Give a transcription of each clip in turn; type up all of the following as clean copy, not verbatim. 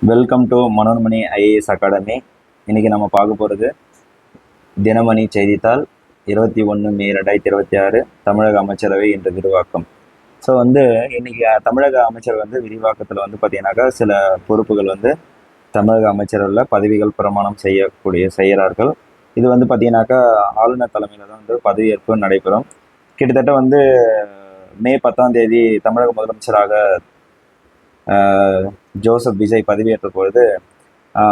Welcome to Manonmani IAS academy. இன்றைக்கி நம்ம பார்க்க போகிறது தினமணி செய்தித்தாள் 21/மே/2026 தமிழக அமைச்சரவை இன்று விரிவாக்கம். ஸோ இன்றைக்கி தமிழக அமைச்சர் விரிவாக்கத்தில் பார்த்தீங்கன்னாக்கா சில பொறுப்புகள் தமிழக அமைச்சரவையில் பதவிகள் பிரமாணம் செய்கிறார்கள். இது பார்த்தீங்கன்னாக்கா ஆளுநர் தலைமையில் தான் பதவியேற்பு நடைபெறும். கிட்டத்தட்ட மே 10ஆம் தேதி தமிழக முதலமைச்சராக ஜோசப் விஜய் பதவியேற்ற பொழுது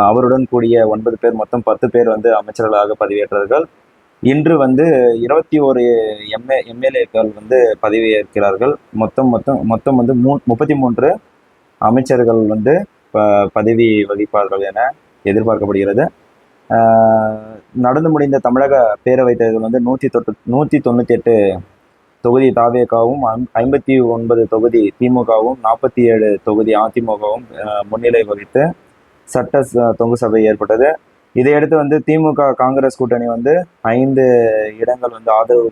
அவருடன் கூடிய 9 பேர், மொத்தம் 10 பேர் அமைச்சர்களாக பதவியேற்றார்கள். இன்று 21 எம்எல்ஏக்கள் பதவியேற்கிறார்கள். மொத்தம் 33 அமைச்சர்கள் பதவி வகிப்பார்கள் என எதிர்பார்க்கப்படுகிறது. நடந்து முடிந்த தமிழக பேரவைத் தேர்தல் 198 தொகுதி தாவேகாவும், 59 தொகுதி திமுகவும், 47 தொகுதி அதிமுகவும் முன்னிலை வகித்து சட்ட தொங்கு சபை ஏற்பட்டது. இதையடுத்து திமுக காங்கிரஸ் கூட்டணி 5 இடங்கள் ஆதரவு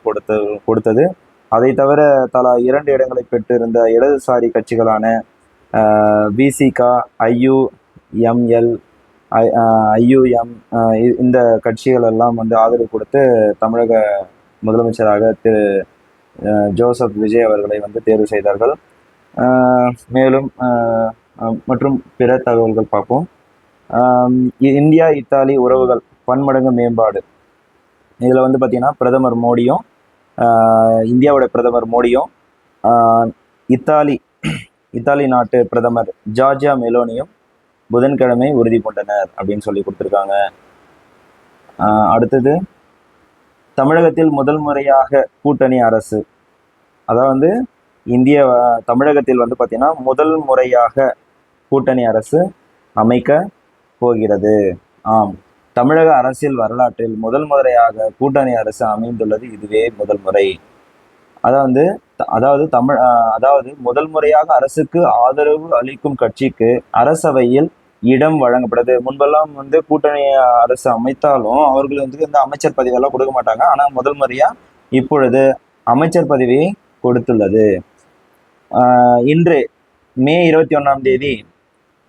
கொடுத்தது. அதை தவிர தலா 2 இடங்களை பெற்றிருந்த இடதுசாரி கட்சிகளான விசிக, ஐயுஎம்எல், ஐயுஎம் இந்த கட்சிகள் எல்லாம் ஆதரவு கொடுத்து தமிழக முதலமைச்சராக திரு ஜோசப் விஜய் அவர்களை தேர்வு செய்தார்கள். மேலும் மற்றும் பிற தகவல்கள் பார்ப்போம். இந்தியா இத்தாலி உறவுகள் பன்மடங்கு மேம்பாடு. இதில் பார்த்தீங்கன்னா பிரதமர் மோடியும், இந்தியாவோட பிரதமர் மோடியும், இத்தாலி நாட்டு பிரதமர் ஜார்ஜியா மெலோனியும் புதன்கிழமை உறுதி கொண்டனர் அப்படின்னு சொல்லி கொடுத்துருக்காங்க. அடுத்தது, தமிழகத்தில் முதல் முறையாக கூட்டணி அரசு. அதாவது தமிழகத்தில் பார்த்தீங்கன்னா முதல் முறையாக கூட்டணி அரசு அமைக்க போகிறது. ஆம், தமிழக அரசியல் வரலாற்றில் முதல் முறையாக கூட்டணி அரசு அமைந்துள்ளது. இதுவே முதல் முறை. அதாவது முதல் முறையாக அரசுக்கு ஆதரவு அளிக்கும் கட்சிக்கு அரசவையில் இடம் வழங்கப்படுது. முன்பெல்லாம் கூட்டணி அரசு அமைத்தாலும் அவர்கள் இந்த அமைச்சர் பதவியெல்லாம் கொடுக்க மாட்டாங்க. ஆனால் முதல் முறையா இப்பொழுது அமைச்சர் பதவியை கொடுத்துள்ளது. இன்று மே 21ஆம் தேதி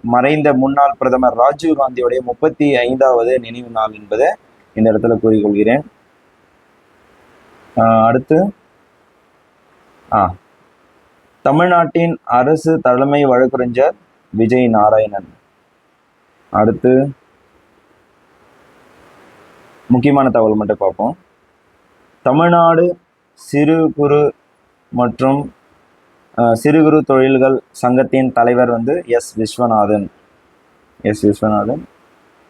மறைந்த முன்னாள் பிரதமர் ராஜீவ் காந்தியுடைய 35வது நினைவு நாள் என்பதை இந்த இடத்துல கூறிக்கொள்கிறேன். அடுத்து, தமிழ்நாட்டின் அரசு தலைமை வழக்கறிஞர் விஜய் நாராயணன். அடுத்து, முக்கியமான தகவல் மட்டும் பார்ப்போம். தமிழ்நாடு சிறு குறு மற்றும் சிறு குறு தொழில்கள் சங்கத்தின் தலைவர் எஸ் விஸ்வநாதன்.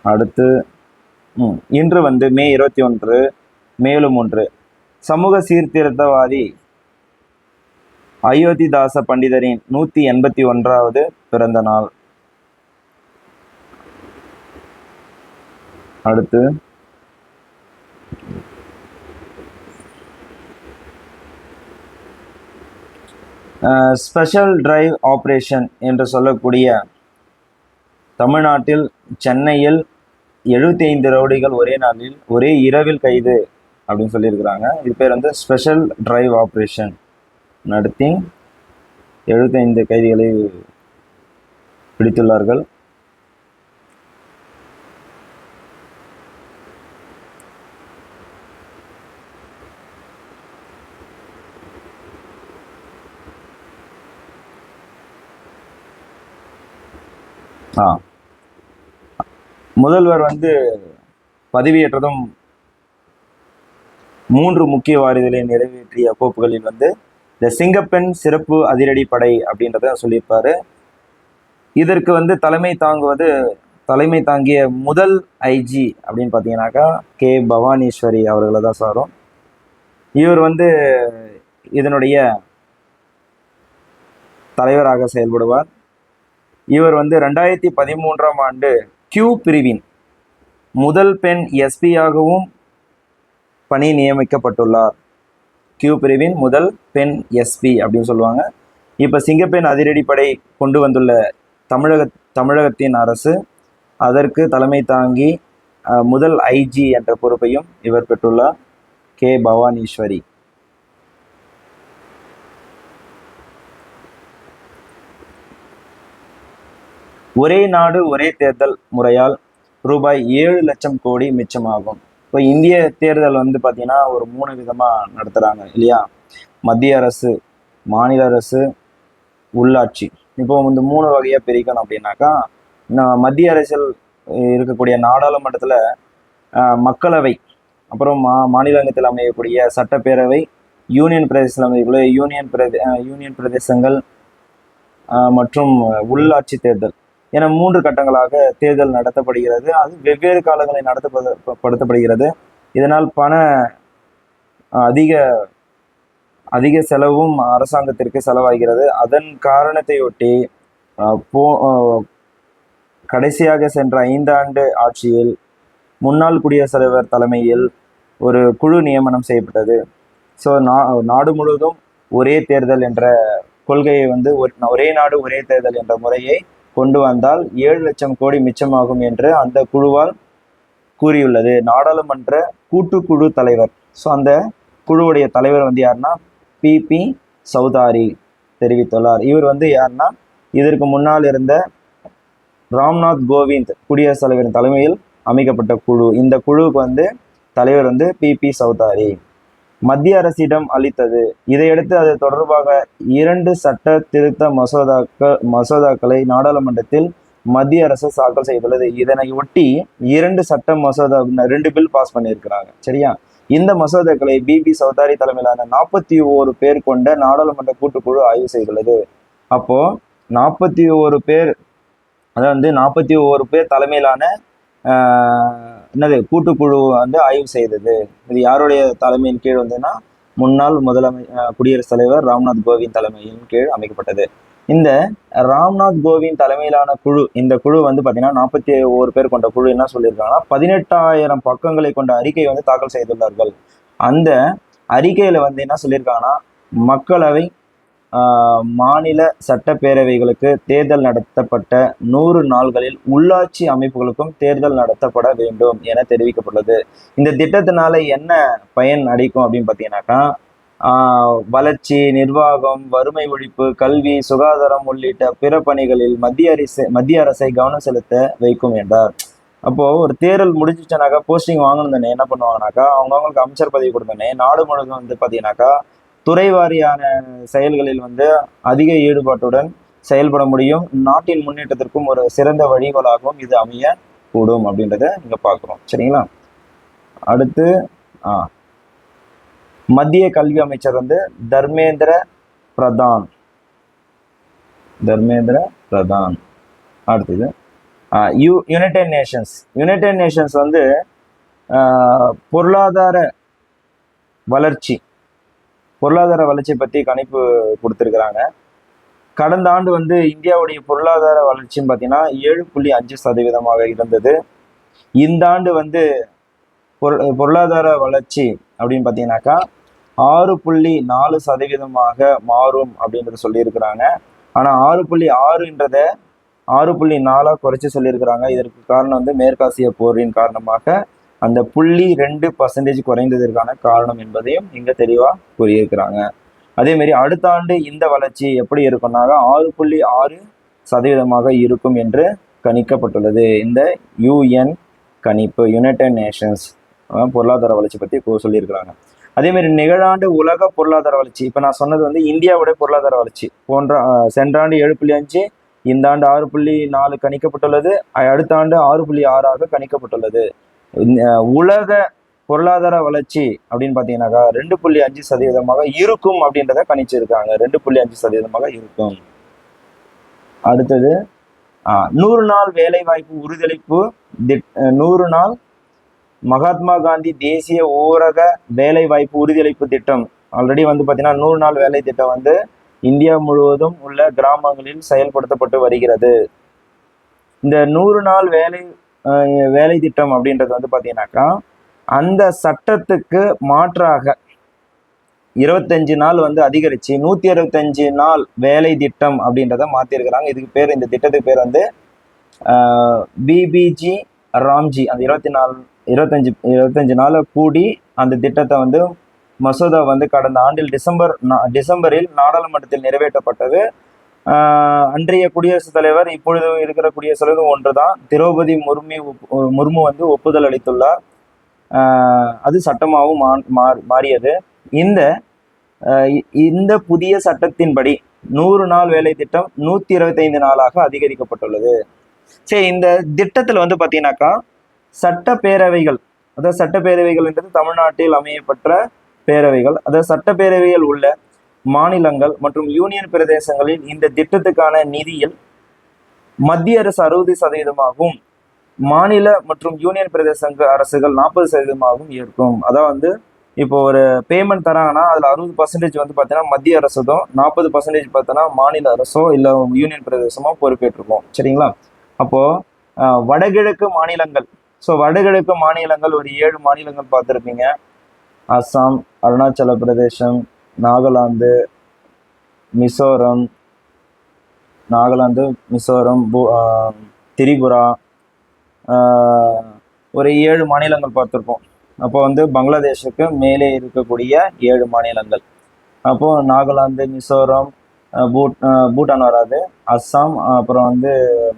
அடுத்து, இன்று மே 21 மேலும் ஒன்று, சமூக சீர்திருத்தவாதி அயோத்திதாச பண்டிதரின் 181வது பிறந்த நாள். அடுத்து, ஸ்பெஷல் டிரைவ் ஆப்ரேஷன் என்று சொல்லக்கூடிய தமிழ்நாட்டில் சென்னையில் 75 ரவுடிகள் ஒரே இரவில் கைது அப்படின்னு சொல்லியிருக்கிறாங்க. இது பேர் ஸ்பெஷல் டிரைவ் ஆப்ரேஷன் நடத்தி 75 கைதிகளை பிடித்துள்ளார்கள். முதல்வர் பதவியேற்றதும் 3 முக்கிய வாரிகளை நிறைவேற்றிய கோப்புகளில் இந்த சிங்கப்பெண் சிறப்பு அதிரடி படை அப்படின்றத சொல்லியிருப்பாரு. இதற்கு தலைமை தாங்கிய முதல் ஐஜி அப்படின்னு பார்த்தீங்கன்னாக்கா கே பவானீஸ்வரி அவர்களை தான் சாரும். இவர் இதனுடைய தலைவராக செயல்படுவார். இவர் 2013ஆம் ஆண்டு கியூ பிரிவின் முதல் பெண் எஸ்பியாகவும் பணி நியமிக்கப்பட்டுள்ளார். கியூ பிரிவின் முதல் பெண் எஸ்பி அப்படின்னு சொல்லுவாங்க. இப்போ சிங்கப்பெண் அதிரடிப்படை கொண்டு வந்துள்ள தமிழகத்தின் அரசு அதற்கு தலைமை தாங்கி முதல் ஐஜி என்ற பொறுப்பையும் இவர் பெற்றுள்ளார், கே பவானீஸ்வரி. ஒரே நாடு ஒரே தேர்தல் முறையால் ரூபாய் 7 லட்சம் கோடி மிச்சமாகும். இப்போ இந்திய தேர்தல் வந்து பார்த்தீங்கன்னா ஒரு 3 விதமாக நடத்துகிறாங்க இல்லையா? மத்திய அரசு, மாநில அரசு, உள்ளாட்சி. இப்போ இந்த 3 வகையாக பிரிக்கணும் அப்படின்னாக்கா, மத்திய அரசில் இருக்கக்கூடிய நாடாளுமன்றத்தில் மக்களவை, அப்புறம் மாநிலத்தில் அமையக்கூடிய சட்டப்பேரவை, யூனியன் பிரதேசத்தில் அமையக்கூடிய யூனியன் பிரதேசங்கள் மற்றும் உள்ளாட்சி தேர்தல் என 3 கட்டங்களாக தேர்தல் நடத்தப்படுகிறது. அது வெவ்வேறு காலங்களில் நடத்தப்படுகிறது. இதனால் அதிக அதிக செலவும் அரசாங்கத்திற்கு செலவாகிறது. அதன் காரணத்தையொட்டி கடைசியாக சென்ற 5 ஆண்டு ஆட்சியில் முன்னாள் குடியரசுத் தலைவர் தலைமையில் ஒரு குழு நியமனம் செய்யப்பட்டது. ஸோ நாடு முழுவதும் ஒரே தேர்தல் என்ற கொள்கையை வந்து ஒரே நாடு ஒரே தேர்தல் என்ற முறையை கொண்டு வந்தால் 7 லட்சம் கோடி மிச்சமாகும் என்று அந்த குழுவால் கூறியுள்ளது நாடாளுமன்ற கூட்டுக்குழு தலைவர். ஸோ அந்த குழுவுடைய தலைவர் வந்து யாருன்னா பிபி சௌதாரி தெரிவித்துள்ளார். இவர் வந்து யாருன்னா இதற்கு முன்னால் இருந்த ராம்நாத் கோவிந்த் குடியரசுத் தலைவரின் தலைமையில் அமைக்கப்பட்ட குழு. இந்த குழுவுக்கு வந்து தலைவர் வந்து பிபி சௌதாரி. மத்திய அரசிடம் அளித்தது. இதையடுத்து அது தொடர்பாக 2 சட்ட திருத்த மசோதாக்களை நாடாளுமன்றத்தில் மத்திய அரசு தாக்கல் செய்துள்ளது. இதனை ஒட்டி 2 சட்ட மசோதா 2 பில் பாஸ் பண்ணியிருக்கிறாங்க. சரியா? இந்த மசோதாக்களை பிபி சௌதாரி தலைமையிலான 41 பேர் கொண்ட நாடாளுமன்ற கூட்டுக்குழு ஆய்வு செய்துள்ளது. அப்போ 41 பேர், அதாவது 41 பேர் தலைமையிலான கூட்டுக்குழு வந்து ஆய்வு செய்தது. இது யாருடைய தலைமையின் கீழ் வந்துன்னா முன்னாள் குடியரசுத் தலைவர் ராம்நாத் கோவிந்த் தலைமையின் கீழ் அமைக்கப்பட்டது. இந்த ராம்நாத் கோவிந்த் தலைமையிலான குழு, இந்த குழு வந்து பார்த்தீங்கன்னா 41 பேர் கொண்ட குழு என்ன சொல்லியிருக்காங்கன்னா 18,000 பக்கங்களை கொண்ட அறிக்கை வந்து தாக்கல் செய்துள்ளார்கள். அந்த அறிக்கையில வந்து என்ன சொல்லியிருக்காங்கன்னா மக்களவை, மாநில சட்டப்பேரவைகளுக்கு தேர்தல் நடத்தப்பட்ட 100 நாள்களில் உள்ளாட்சி அமைப்புகளுக்கும் தேர்தல் நடத்தப்பட வேண்டும் என தெரிவிக்கப்பட்டுள்ளது. இந்த திட்டத்தினால என்ன பயன் அளிக்கும் அப்படின்னு பார்த்தீங்கன்னாக்கா, வளர்ச்சி, நிர்வாகம், வறுமை ஒழிப்பு, கல்வி, சுகாதாரம் உள்ளிட்ட பிற பணிகளில் மத்திய அரசை கவனம் செலுத்த வைக்கும் என்றார். அப்போ ஒரு தேர்தல் முடிஞ்சிச்சுனாக்கா போஸ்டிங் வாங்கணும் என்ன பண்ணுவாங்கனாக்கா, அவங்கவுங்களுக்கு அமைச்சர் பதவி கொடுத்தோன்னே நாடு முழுவதும் வந்து பார்த்தீங்கன்னாக்கா துறை வாரியான செயல்களில் வந்து அதிக ஈடுபாட்டுடன் செயல்பட முடியும். நாட்டின் முன்னேற்றத்திற்கும் ஒரு சிறந்த வழிகோலாகவும் இது அமைய கூடும் அப்படின்றத இங்க பார்க்குறோம். சரிங்களா? அடுத்து மத்திய கல்வி அமைச்சர் வந்து தர்மேந்திர பிரதான். அடுத்தது யுனைடெட் நேஷன்ஸ் வந்து பொருளாதார வளர்ச்சி பற்றி கணிப்பு கொடுத்துருக்குறாங்க. கடந்த ஆண்டு வந்து இந்தியாவுடைய பொருளாதார வளர்ச்சின்னு பார்த்தீங்கன்னா 7.5% இருந்தது. இந்த ஆண்டு வந்து பொருளாதார வளர்ச்சி அப்படின்னு பார்த்தீங்கன்னாக்கா 6.4% மாறும் அப்படின்றத சொல்லியிருக்கிறாங்க. ஆனால் 6.6ன்றத 6.4 குறைச்சி சொல்லியிருக்கிறாங்க. இதற்கு காரணம் வந்து மேற்காசிய போரின் காரணமாக அந்த 0.2% குறைந்ததற்கான காரணம் என்பதையும் இங்க தெளிவா கூறியிருக்கிறாங்க. அதே மாதிரி அடுத்த ஆண்டு இந்த வளர்ச்சி எப்படி இருக்கும்னாக 6.6% இருக்கும் என்று கணிக்கப்பட்டுள்ளது. இந்த யுஎன் கணிப்பு, யுனைடெட் நேஷன்ஸ் பொருளாதார வளர்ச்சி பற்றி சொல்லியிருக்கிறாங்க. அதே மாதிரி நிகழாண்டு உலக பொருளாதார வளர்ச்சி, இப்போ நான் சொன்னது வந்து இந்தியாவுடைய பொருளாதார வளர்ச்சி சென்ற ஆண்டு 7.5, இந்த ஆண்டு 6.4 கணிக்கப்பட்டுள்ளது. அடுத்த ஆண்டு 6.6 கணிக்கப்பட்டுள்ளது. உலக பொருளாதார வளர்ச்சி அப்படின்னு பார்த்தீங்கன்னாக்கா 2.5% இருக்கும் அப்படின்றத கணிச்சிருக்காங்க. 2.5% இருக்கும். அடுத்தது 100 நாள் வேலை வாய்ப்பு உறுதியளிப்பு 100 நாள் மகாத்மா காந்தி தேசிய ஊரக வேலை வாய்ப்பு உறுதியளிப்பு திட்டம். ஆல்ரெடி வந்து பார்த்தீங்கன்னா 100 நாள் வேலை திட்டம் வந்து இந்தியா முழுவதும் உள்ள கிராமங்களில் செயல்படுத்தப்பட்டு வருகிறது. இந்த 100 நாள் வேலை திட்டம் அப்படின்றது வந்து பார்த்தீங்கன்னாக்கா அந்த சட்டத்துக்கு மாற்றாக 25 நாள் வந்து அதிகரிச்சு 165 நாள் வேலை திட்டம் அப்படின்றத மாத்திருக்கிறாங்க. இந்த திட்டத்துக்கு பேர் வந்து பிபிஜி ராம்ஜி. அந்த 25 நாளை கூடி அந்த திட்டத்தை வந்து மசோதா வந்து கடந்த ஆண்டில் டிசம்பரில் நாடாளுமன்றத்தில் நிறைவேற்றப்பட்டது. அன்றைய குடியரசுத் தலைவர் இப்பொழுது இருக்கிற குடியரசுத் தலைவர் ஒன்றுதான். திரௌபதி முர்மு வந்து ஒப்புதல் அளித்துள்ளார். அது சட்டமாகவும் மாறியது. இந்த இந்த புதிய சட்டத்தின்படி 100 நாள் வேலை திட்டம் 125 நாளாக அதிகரிக்கப்பட்டுள்ளது. சரி, இந்த திட்டத்துல வந்து பாத்தீங்கன்னாக்கா சட்டப்பேரவைகள், அதாவது சட்டப்பேரவைகள் என்றது தமிழ்நாட்டில் அமையப்பட்ட பேரவைகள், அதாவது சட்டப்பேரவைகள் உள்ள மாநிலங்கள் மற்றும் யூனியன் பிரதேசங்களில் இந்த திட்டத்துக்கான நிதியில் மத்திய அரசு 60%ஆகவும் மாநில மற்றும் யூனியன் பிரதேச அரசுகள் 40%ஆகவும் இருக்கும். அதான் வந்து இப்போ ஒரு பேமெண்ட் தராங்கன்னா அதுல 60% வந்து பார்த்தீங்கன்னா மத்திய அரசும், 40% பார்த்தோன்னா மாநில அரசோ இல்லை யூனியன் பிரதேசமோ பொறுப்பேற்றிருக்கும். சரிங்களா? அப்போ வடகிழக்கு மாநிலங்கள், ஸோ வடகிழக்கு மாநிலங்கள் ஒரு 7 மாநிலங்கள் பார்த்துருப்பீங்க. அஸ்ஸாம், அருணாச்சல பிரதேசம், நாகாலாந்து, மிசோரம், திரிபுரா, ஒரு 7 மாநிலங்கள் பார்த்துருப்போம். அப்போ வந்து பங்களாதேஷுக்கு மேலே இருக்கக்கூடிய 7 மாநிலங்கள். அப்போ நாகாலாந்து, மிசோரம், பூட்டான் வராது, அஸ்ஸாம், அப்புறம் வந்து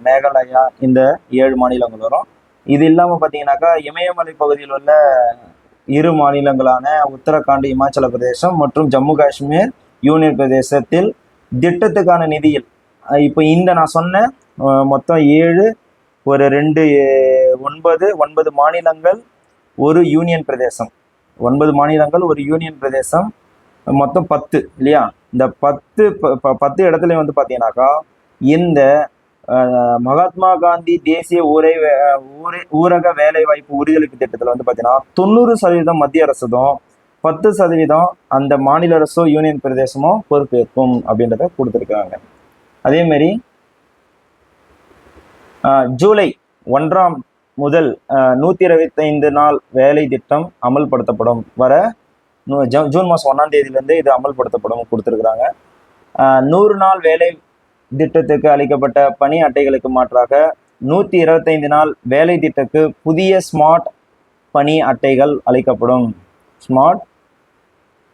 மேகாலயா, இந்த 7 மாநிலங்கள் வரும். இது இல்லாமல் பார்த்தீங்கன்னாக்கா இமயமலை பகுதியில் உள்ள 2 மாநிலங்களான உத்தரகாண்ட், இமாச்சல பிரதேசம் மற்றும் ஜம்மு காஷ்மீர் யூனியன் பிரதேசத்தில் திட்டத்துக்கான நிதியில் இப்போ இந்த நான் சொன்ன மொத்தம் 7, ஒரு 2, 9 மாநிலங்கள், ஒரு யூனியன் பிரதேசம். 9 மாநிலங்கள், ஒரு யூனியன் பிரதேசம், மொத்தம் 10 இல்லையா? இந்த 10 இடத்துல வந்து பார்த்தீங்கன்னாக்கா இந்த மகாத்மா காந்தி தேசிய ஊரக வேலை வாய்ப்பு உறுதியளிப்பு திட்டத்தில் வந்து பார்த்தீங்கன்னா 90% மத்திய அரசும், 10% அந்த மாநில அரசோ யூனியன் பிரதேசமோ பொறுப்பேற்கும் அப்படின்றத கொடுத்துருக்காங்க. அதே மாதிரி ஜூலை 1 முதல் 125 நாள் வேலை திட்டம் அமல்படுத்தப்படும். வர ஜூன் மாதம் 1ஆம் தேதியிலேருந்து இது அமல்படுத்தப்படும் கொடுத்துருக்குறாங்க. 100 நாள் வேலை திட்டத்துக்கு அளிக்கப்பட்ட பணி அட்டைகளுக்கு மாற்றாக 125 நாள் வேலை திட்டத்துக்கு புதிய ஸ்மார்ட் பணி அட்டைகள் அளிக்கப்படும். ஸ்மார்ட்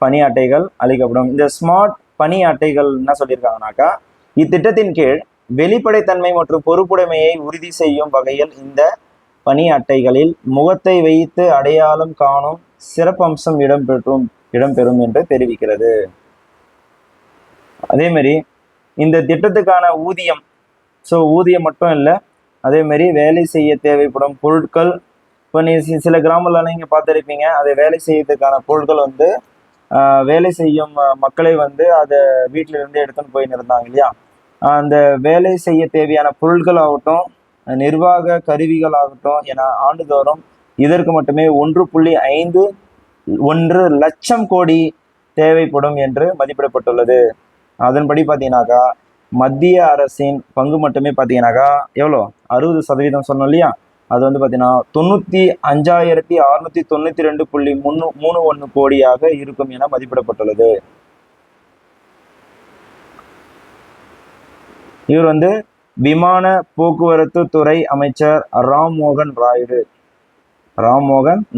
பணி அட்டைகள் அளிக்கப்படும். இந்த ஸ்மார்ட் பணி அட்டைகள் என்ன சொல்லியிருக்காங்கனாக்கா, இத்திட்டத்தின் கீழ் வெளிப்படைத்தன்மை மற்றும் பொறுப்புடைமையை உறுதி செய்யும் வகையில் இந்த பணி அட்டைகளில் முகத்தை வைத்து அடையாளம் காணும் சிறப்பம்சம் இடம்பெறும் என்று தெரிவிக்கிறது. அதே மாதிரி இந்த திட்டத்துக்கான ஊதியம், ஸோ ஊதியம் மட்டும் இல்லை, அதே மாதிரி வேலை செய்ய தேவைப்படும் பொருட்கள். இப்போ நீ சில கிராமங்கள்லாம் நீங்கள் பார்த்துருப்பீங்க, அதை வேலை செய்யறதுக்கான பொருட்கள் வந்து வேலை செய்யும் மக்களை வந்து அதை வீட்டில இருந்து எடுத்துன்னு போயின்னு இருந்தாங்க இல்லையா? அந்த வேலை செய்ய தேவையான பொருட்கள் ஆகட்டும், நிர்வாக கருவிகள் ஆகட்டும் என ஆண்டுதோறும் இதற்கு மட்டுமே 1.51 லட்சம் கோடி தேவைப்படும் என்று மதிப்பிடப்பட்டுள்ளது. அதன்படி பார்த்தீங்கன்னாக்கா மத்திய அரசின் பங்கு மட்டுமே பார்த்தீங்கன்னாக்கா எவ்வளோ? 60% சொன்னோம் இல்லையா? அது வந்து பார்த்தீங்கன்னா 95,692.31 கோடியாக இருக்கும் என மதிப்பிடப்பட்டுள்ளது. இவர் வந்து விமான போக்குவரத்து துறை அமைச்சர் ராம்மோகன்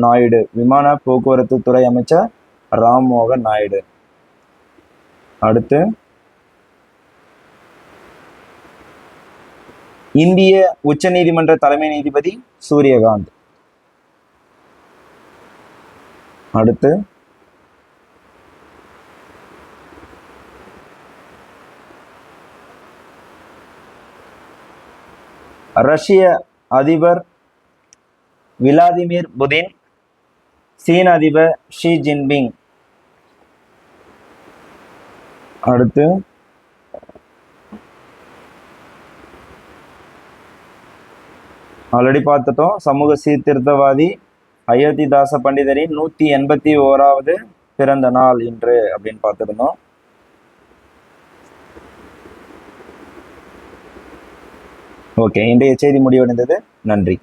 நாயுடு. விமான போக்குவரத்து துறை அமைச்சர் ராம்மோகன் நாயுடு. அடுத்து இந்திய உச்ச நீதிமன்ற தலைமை நீதிபதி சூரியகாந்த். அடுத்து ரஷ்ய அதிபர் விளாடிமிர் புதின், சீன அதிபர் ஷி ஜின்பிங். அடுத்து ஆல்ரெடி பார்த்துட்டோம், சமூக சீர்திருத்தவாதி அயோத்திதாச பண்டிதரின் 181வது பிறந்த நாள் இன்று அப்படின்னு பார்த்துருந்தோம். ஓகே, இன்றைய செய்தி முடிவடைந்தது. நன்றி.